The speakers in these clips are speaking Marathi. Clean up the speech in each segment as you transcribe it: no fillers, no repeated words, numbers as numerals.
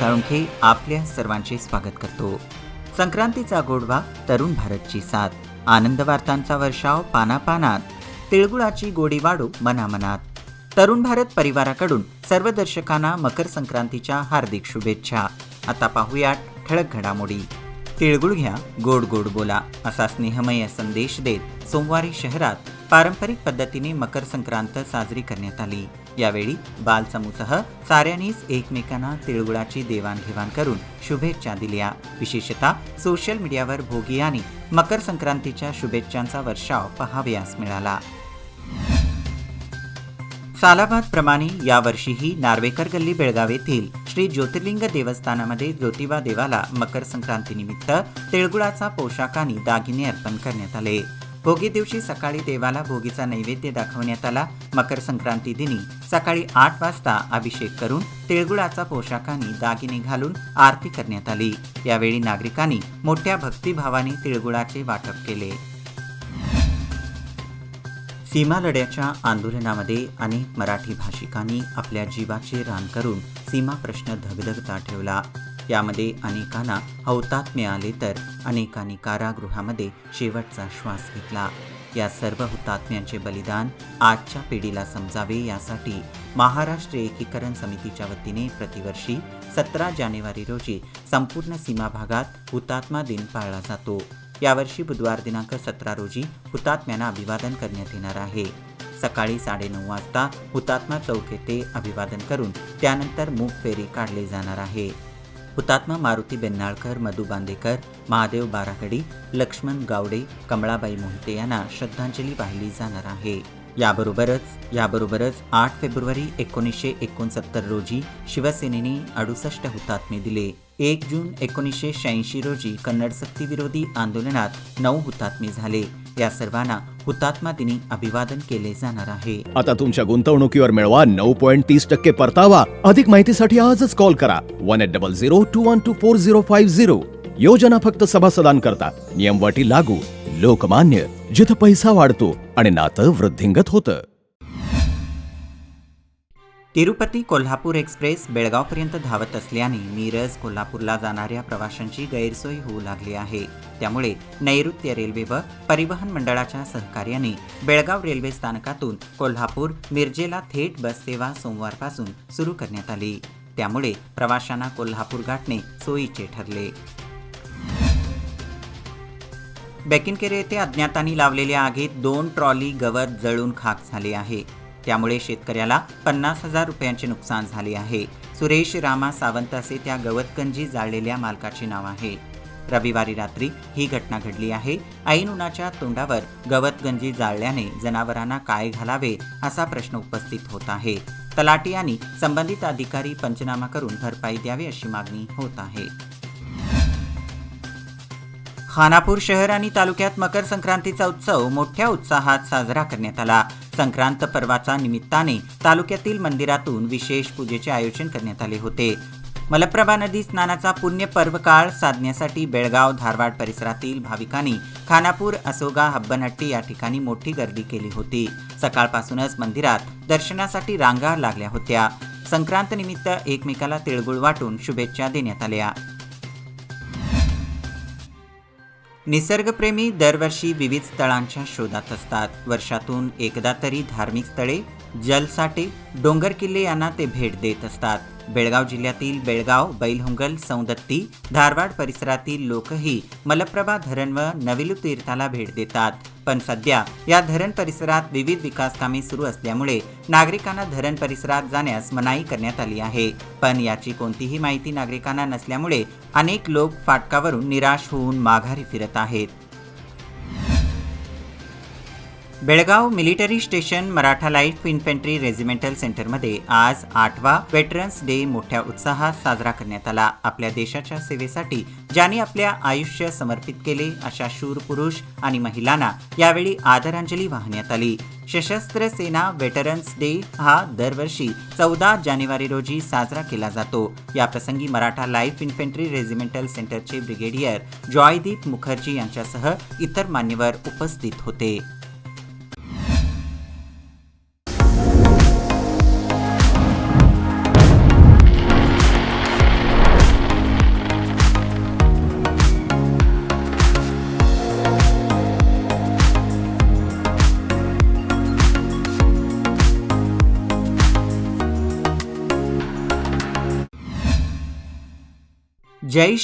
साळुंखे आपल्या सर्वांचे स्वागत करतो। संक्रांतीचा गोडवा, तरुण भारतची साथ, आनंद वार्तांचा वर्षाव पानापानात, तिळगुळाची गोडी वाढो मनामनात। तरुण भारत परिवाराकडून सर्व दर्शकांना मकर संक्रांतीच्या हार्दिक शुभेच्छा। आता पाहूया ठळक घडामोडी। तिळगुळ घ्या, गोड गोड बोला असा स्नेहमय संदेश देत सोमवारी शहरात पारंपरिक पद्धतीने मकर संक्रांत साजरी करण्यात आली। यावेळी बालसमूहसह साऱ्यांनीच एकमेकांना तिळगुळाची देवाणघेवाण करून शुभेच्छा दिल्या। विशेषतः सोशल मीडियावर भोगी आणि मकर संक्रांतीच्या शुभेच्छांचा वर्षाव पाहावयास मिळाला। सालाबादप्रमाणे यावर्षीही नार्वेकर गल्ली बेळगाव येथील श्री ज्योतिर्लिंग देवस्थानामध्ये ज्योतिबा देवाला मकर संक्रांतीनिमित्त तिळगुळाचा पोशाख आणि दागिने अर्पण करण्यात आले। भोगी दिवशी सकाळी देवाला भोगीचा नैवेद्य दाखवण्यात आला। मकर संक्रांती दिनी सकाळी 8 वाजता अभिषेक करून तिळगुळाचा पोशाख आणि दागिने घालून आरती करण्यात आली। यावेळी नागरिकांनी मोठ्या भक्तिभावाने तिळगुळाचे वाटप केले। सीमा लढ्याच्या आंदोलनामध्ये अनेक मराठी भाषिकांनी आपल्या जीवाचे रान करून सीमा प्रश्न धगधगता ठेवला। यामध्ये अनेकांना हौतात्म्य आले तर अनेकांनी कारागृहामध्ये शेवटचा श्वास घेतला। या सर्व हुतात्म्यांचे बलिदान आजच्या पिढीला समजावे यासाठी महाराष्ट्र एकीकरण समितीच्या वतीने प्रतिवर्षी 17 जानेवारी रोजी संपूर्ण सीमा भागात हुतात्मा दिन पाळला जातो। यावर्षी बुधवार दिनांक 17 रोजी हुतात्म्यांना अभिवादन करण्यात येणार आहे। सकाळी 9:30 वाजता हुतात्मा चौक येथे अभिवादन करून त्यानंतर मूक फेरी काढली जाणार आहे। हुतात्मा मारुती बेन्नाळकर, मधु बांदेकर, महादेव बारागडी, लक्ष्मण गावडे, कमळाबाई मोहिते यांना श्रद्धांजली वाहिली जाणार आहे। याबरोबरच 8 फेब्रुवारी 1969 रोजी शिवसेनेने 68 हुतात्मे दिले। 1 जून 1986 रोजी कन्नड सक्तीविरोधी आंदोलनात 9 हुतात्मे झाले। या सर्वांना हुतात्मा दिनी अभिवादन केले जाणार आहे। आता तुमच्या गुंतवणुकीवर मिळवा 9.30% परतावा। अधिक माहितीसाठी आजच कॉल करा 1800-212-4050। योजना फक्त सभासदांकरता, नियम अटी लागू। लोकमान्य, जिथं पैसा वाढतो आणि नातं वृद्धिंगत होतं। तिरुपती कोल्हापूर एक्सप्रेस बेळगावपर्यंत धावत असल्याने मिरज कोल्हापूरला जाणाऱ्या प्रवाशांची गैरसोय होऊ लागली आहे। त्यामुळे नैऋत्य रेल्वे व परिवहन मंडळाच्या सहकार्याने बेळगाव रेल्वे स्थानकातून कोल्हापूर मिरजेला थेट बस सेवा सोमवारपासून सुरू करण्यात आली। त्यामुळे प्रवाशांना कोल्हापूर गाठणे सोयीचे ठरले। बेकिनकेरे येथे अज्ञातांनी लावलेल्या आगीत 2 ट्रॉली गवत जळून खाक झाले आहे। त्यामुळे शेतकऱ्याला 50,000 रुपयांचे नुकसान झाले आहे। सुरेश रामा सावंत असे त्या गवतगंजी जाळलेल्या मालकाचे नाव आहे। रविवारी रात्री ही घटना घडली आहे। ऐन उन्हाच्या तोंडावर गवतगंजी जाळल्याने जनावरांना काय घालावे असा प्रश्न उपस्थित होत आहे। तलाठी आणि संबंधित अधिकारी पंचनामा करून भरपाई द्यावी अशी मागणी होत आहे। खानापूर शहर आणि तालुक्यात मकर संक्रांतीचा उत्सव मोठ्या उत्साहात साजरा करण्यात आला। संक्रांत पर्वाचा निमित्ताने तालुक्यातील मंदिरातून विशेष पूजेचे आयोजन करण्यात आले होते। मलप्रभा नदी स्नानाचा पुण्य पर्व काळ साधण्यासाठी बेळगाव, धारवाड परिसरातील भाविकांनी खानापूर, असोगा, हब्बनहट्टी या ठिकाणी मोठी गर्दी केली होती। सकाळपासूनच मंदिरात दर्शनासाठी रांगा लागल्या होत्या। संक्रांत निमित्त एकमेकाला तिळगुळ वाटून शुभेच्छा देण्यात आल्या। निसर्गप्रेमी दरवर्षी विविध स्थळांच्या शोधात असतात। वर्षातून एकदा तरी धार्मिक स्थळे, जलसाठे, डोंगर किल्ले यांना ते भेट देत असतात। बेळगाव जिल्ह्यातील बेळगाव, बैलहोंगल, सौंदत्ती, धारवाड परिसरातील लोकही मलप्रभा धरण व नविलू तीर्थाला भेट देतात। पण सध्या या धरण परिसरात विविध विकास कामे सुरू असल्यामुळे नागरिकांना धरण परिसरात जाण्यास मनाई करण्यात आली आहे। पण याची कोणतीही माहिती नागरिकांना नसल्यामुळे अनेक लोक फाटकावरून निराश होऊन माघारी फिरत आहेत। Belgaum military station Maratha light infantry regimental सेंटरमध्ये आज 8वा वेटरन्स डे मोठ्या उत्साहात साजरा करण्यात आला। आपल्या देशाच्या सेवेसाठी ज्यांनी आपल्या आयुष्य समर्पित केले अशा शूर पुरुष आणि महिलांना यावेळी आदरांजली वाहण्यात आली। सशस्त्र सेना वेटरन्स डे हा दरवर्षी 14 जानेवारी रोजी साजरा केला जातो। या प्रसंगी मराठा लाईफ इन्फंट्री रेजिमेंटल सेंटरचे ब्रिगेडियर जॉयदीप मुखर्जी यांच्यासह इतर मान्यवर उपस्थित होते। जय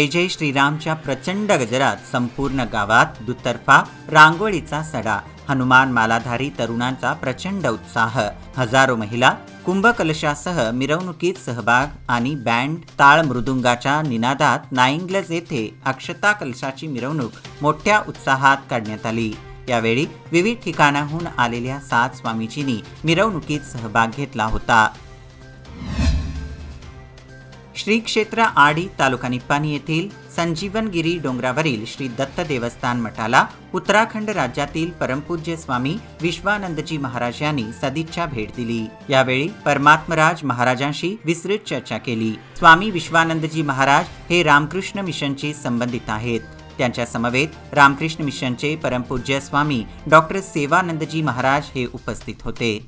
जय श्रीरामच्या प्रचंड गजरात संपूर्ण गावात दुतर्फा रांगोळीचा सडा, हनुमान मालाधारी तरुणांचा प्रचंड उत्साह, हजारो महिला कुंभकलशासह मिरवणुकीत सहभाग आणि बँड ताळ मृदुंगाच्या निनादात नाईंग्लज येथे अक्षता कलशाची मिरवणूक मोठ्या उत्साहात काढण्यात आली। यावेळी विविध ठिकाणाहून आलेल्या 7 स्वामीजींनी मिरवणुकीत सहभाग घेतला होता। श्री क्षेत्र आडी तालुका निप्पाणी येथील संजीवनगिरी डोंगरावरील श्री दत्त देवस्थान मठाला उत्तराखंड राज्यातील परमपूज्य स्वामी विश्वानंदजी महाराज यांनी सदिच्छा भेट दिली। यावेळी परमात्मराज महाराजांशी विस्तृत चर्चा केली। स्वामी विश्वानंदजी महाराज हे रामकृष्ण मिशनशी संबंधित आहेत। त्यांच्या समवेत रामकृष्ण मिशनचे परमपूज्य स्वामी डॉक्टर सेवानंदजी महाराज हे उपस्थित होते।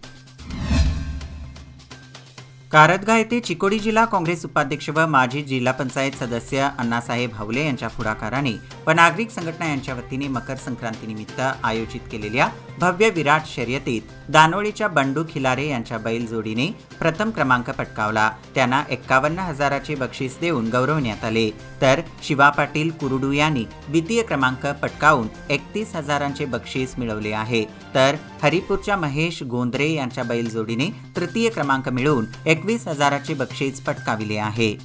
कारदगा येथे चिकोडी जिल्हा काँग्रेस उपाध्यक्ष व माजी जिल्हा पंचायत सदस्य अण्णासाहेब हावले यांच्या पुढाकाराने व नागरिक संघटना यांच्या वतीने मकर संक्रांतीनिमित्त आयोजित केलेल्या भव्य विराट शर्यतीत दानोळीच्या बंडू खिलारे यांच्या बैल जोडीने प्रथम क्रमांक पटकावला। त्यांना 51,000चे बक्षीस देऊन गौरवण्यात आले, तर शिवा पाटील कुरुडू यांनी द्वितीय क्रमांक पटकावून 31,000चे बक्षीस मिळवले आहे, तर हरिपूरच्या महेश गोंद्रे यांच्या बैल जोडीने तृतीय क्रमांक मिळवून 21,000चे बक्षीस पटकाविले आहे।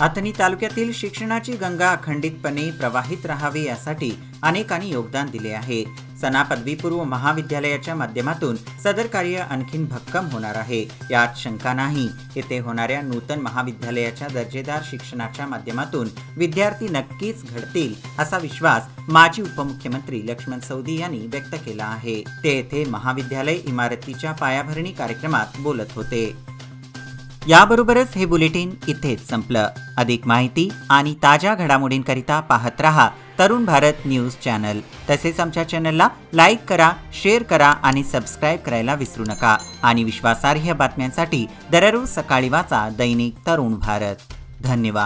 अथणी तालुक्यातील शिक्षणाची गंगा अखंडितपणे प्रवाहित राहावी यासाठी अनेकांनी योगदान दिले आहे। सना पदवीपूर्व महाविद्यालयाच्या माध्यमातून सदर कार्य आणखीन भक्कम होणार आहे, यात शंका नाही। येथे होणाऱ्या नूतन महाविद्यालयाच्या दर्जेदार शिक्षणाच्या माध्यमातून विद्यार्थी नक्कीच घडतील असा विश्वास माजी उपमुख्यमंत्री लक्ष्मण सवदी यांनी व्यक्त केला आहे। ते येथे महाविद्यालय इमारतीच्या पायाभरणी कार्यक्रमात बोलत होते। याबरोबरच हे बुलेटिन इथेच संपलं। अधिक माहिती आणि ताज्या घडामोडींकरिता पाहत रहा तरुण भारत न्यूज चॅनल। तसेच आमच्या चॅनलला लाईक करा, शेअर करा आणि सबस्क्राईब करायला विसरू नका। आणि विश्वासार्ह बातम्यांसाठी दररोज सकाळी वाचा दैनिक तरुण भारत। धन्यवाद।